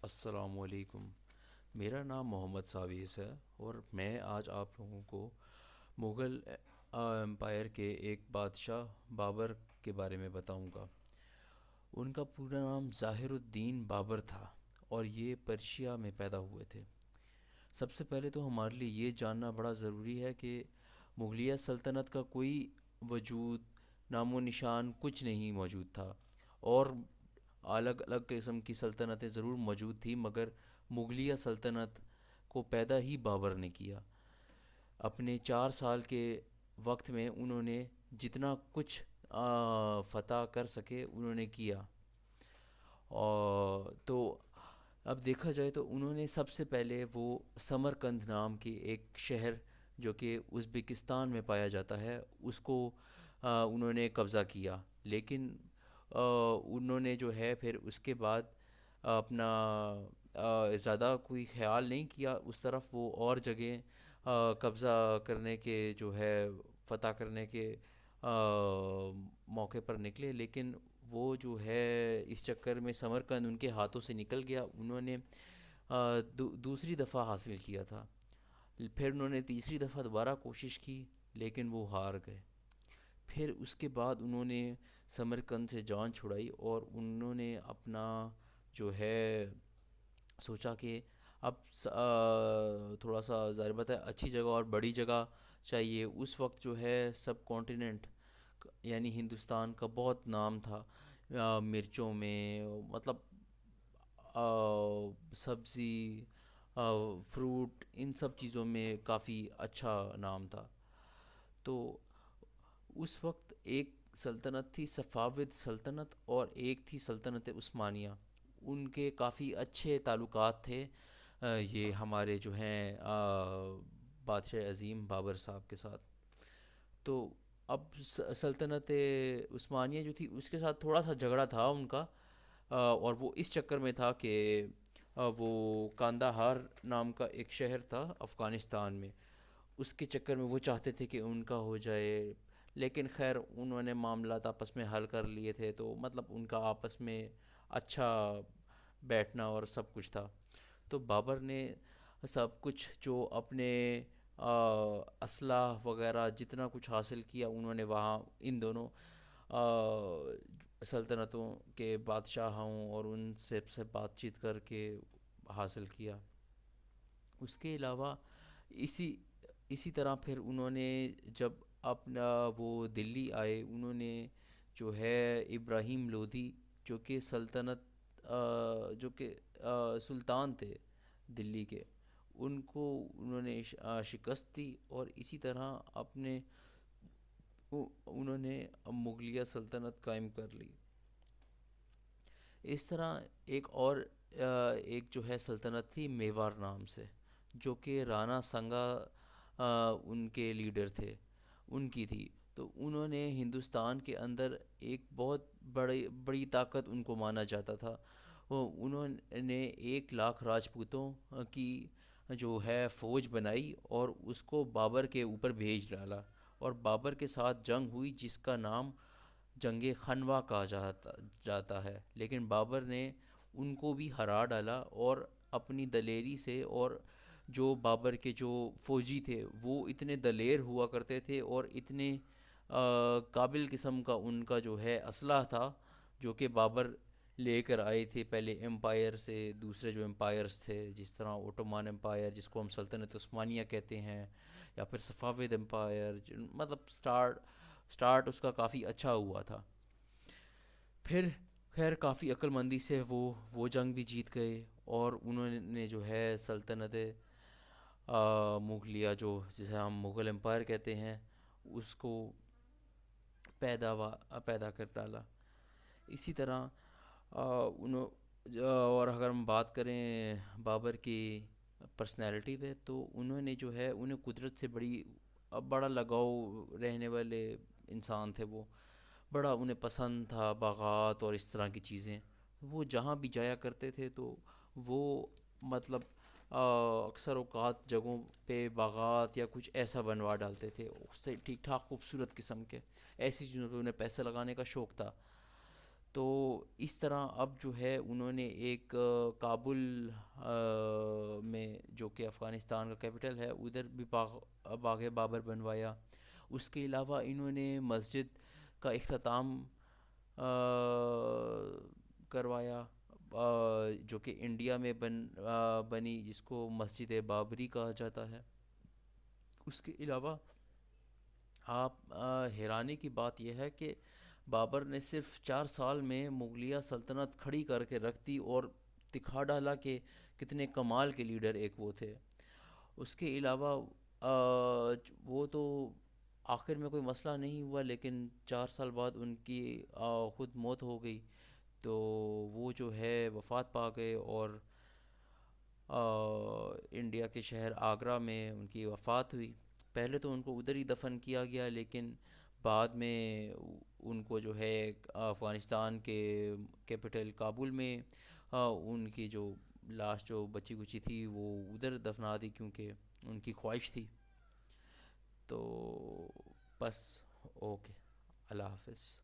السلام علیکم۔ میرا نام محمد ساویز ہے اور میں آج آپ لوگوں کو مغل امپائر کے ایک بادشاہ بابر کے بارے میں بتاؤں گا۔ ان کا پورا نام ظاہر الدین بابر تھا اور یہ پرشیا میں پیدا ہوئے تھے۔ سب سے پہلے تو ہمارے لیے یہ جاننا بڑا ضروری ہے کہ مغلیہ سلطنت کا کوئی وجود، نام و نشان کچھ نہیں موجود تھا، اور الگ الگ قسم کی سلطنتیں ضرور موجود تھیں، مگر مغلیہ سلطنت کو پیدا ہی بابر نے کیا۔ اپنے 4 سال کے وقت میں انہوں نے جتنا کچھ فتح کر سکے انہوں نے کیا۔ اور تو اب دیکھا جائے تو انہوں نے سب سے پہلے وہ سمرقند نام کے ایک شہر جو کہ ازبکستان میں پایا جاتا ہے اس کو انہوں نے قبضہ کیا، لیکن انہوں نے جو ہے پھر اس کے بعد اپنا زیادہ کوئی خیال نہیں کیا اس طرف، وہ اور جگہ قبضہ کرنے کے جو ہے فتح کرنے کے موقع پر نکلے، لیکن وہ جو ہے اس چکر میں ثمرقند ان کے ہاتھوں سے نکل گیا۔ انہوں نے دوسری دفعہ حاصل کیا تھا، پھر انہوں نے تیسری دفعہ دوبارہ کوشش کی لیکن وہ ہار گئے۔ پھر اس کے بعد انہوں نے ثمرقند سے جان چھڑائی اور انہوں نے اپنا جو ہے سوچا کہ اب تھوڑا سا ظاہر بات ہے اچھی جگہ اور بڑی جگہ چاہیے۔ اس وقت جو ہے سب کانٹیننٹ یعنی ہندوستان کا بہت نام تھا مرچوں میں، مطلب سبزی، فروٹ، ان سب چیزوں میں کافی اچھا نام تھا۔ تو اس وقت ایک سلطنت تھی صفاود سلطنت اور ایک تھی سلطنت عثمانیہ، ان کے کافی اچھے تعلقات تھے یہ ہمارے جو ہیں بادشاہ عظیم بابر صاحب کے ساتھ۔ تو اب سلطنت عثمانیہ جو تھی اس کے ساتھ تھوڑا سا جھگڑا تھا ان کا، اور وہ اس چکر میں تھا کہ وہ کانداہار نام کا ایک شہر تھا افغانستان میں، اس کے چکر میں وہ چاہتے تھے کہ ان کا ہو جائے، لیکن خیر انہوں نے معاملات آپس میں حل کر لیے تھے، تو مطلب ان کا آپس میں اچھا بیٹھنا اور سب کچھ تھا۔ تو بابر نے سب کچھ جو اپنے اسلحہ وغیرہ جتنا کچھ حاصل کیا انہوں نے وہاں ان دونوں سلطنتوں کے بادشاہوں اور ان سے بات چیت کر کے حاصل کیا۔ اس کے علاوہ اسی اسی طرح پھر انہوں نے جب اپنا وہ دلی آئے، انہوں نے جو ہے ابراہیم لودھی جو کہ جو کہ سلطان تھے دلی کے، ان کو انہوں نے شکست دی، اور اسی طرح انہوں نے مغلیہ سلطنت قائم کر لی۔ اس طرح ایک جو ہے سلطنت تھی میواڑ نام سے، جو کہ رانا سنگا ان کے لیڈر تھے، ان کی تھی۔ تو انہوں نے ہندوستان کے اندر ایک بہت بڑی طاقت ان کو مانا جاتا تھا۔ انہوں نے 1 لاکھ راجپوتوں کی جو ہے فوج بنائی اور اس کو بابر کے اوپر بھیج ڈالا، اور بابر کے ساتھ جنگ ہوئی جس کا نام جنگ خنوا کہا جاتا ہے، لیکن بابر نے ان کو بھی ہرا ڈالا، اور اپنی دلیری سے، اور جو بابر کے جو فوجی تھے وہ اتنے دلیر ہوا کرتے تھے اور اتنے قابل قسم کا ان کا جو ہے اسلحہ تھا جو کہ بابر لے کر آئے تھے پہلے امپائر سے دوسرے جو امپائرز تھے، جس طرح اوٹومان امپائر جس کو ہم سلطنت عثمانیہ کہتے ہیں، یا پھر صفاوید امپائر، مطلب سٹارٹ اس کا کافی اچھا ہوا تھا۔ پھر خیر کافی عقل مندی سے وہ جنگ بھی جیت گئے، اور انہوں نے جو ہے سلطنت مغلیہ جو جسے ہم مغل امپائر کہتے ہیں اس کو پیدا کر ڈالا۔ اسی طرح اور اگر ہم بات کریں بابر کی پرسنالٹی پہ، تو انہوں نے جو ہے انہیں قدرت سے بڑا لگاؤ رہنے والے انسان تھے، وہ بڑا انہیں پسند تھا باغات اور اس طرح کی چیزیں، وہ جہاں بھی جایا کرتے تھے تو وہ مطلب اکثر اوقات جگہوں پہ باغات یا کچھ ایسا بنوا ڈالتے تھے اس سے ٹھیک ٹھاک خوبصورت قسم کے، ایسی چیزوں پہ انہیں پیسے لگانے کا شوق تھا۔ تو اس طرح اب جو ہے انہوں نے ایک کابل میں، جو کہ افغانستان کا کیپٹل ہے، ادھر بھی باغ بابر بنوایا. اس کے علاوہ انہوں نے مسجد کا اختتام آ، کروایا، جو کہ انڈیا میں بنی، جس کو مسجد بابری کہا جاتا ہے. اس کے علاوہ آپ حیرانی کی بات یہ ہے کہ بابر نے صرف 4 سال میں مغلیہ سلطنت کھڑی کر کے رکھ دی، اور دکھا ڈالا کہ کتنے کمال کے لیڈر ایک وہ تھے. اس کے علاوہ وہ تو آخر میں کوئی مسئلہ نہیں ہوا، لیکن 4 سال بعد ان کی خود موت ہو گئی. تو وہ جو ہے وفات پا گئے، اور انڈیا کے شہر آگرہ میں ان کی وفات ہوئی. پہلے تو ان کو ادھر ہی دفن کیا گیا، لیکن بعد میں ان کو جو ہے افغانستان کے کیپٹل کابل میں ان کی جو لاش جو بچی کچی تھی وہ ادھر دفنا دی، کیونکہ ان کی خواہش تھی. تو بس. اوکے. اللہ حافظ.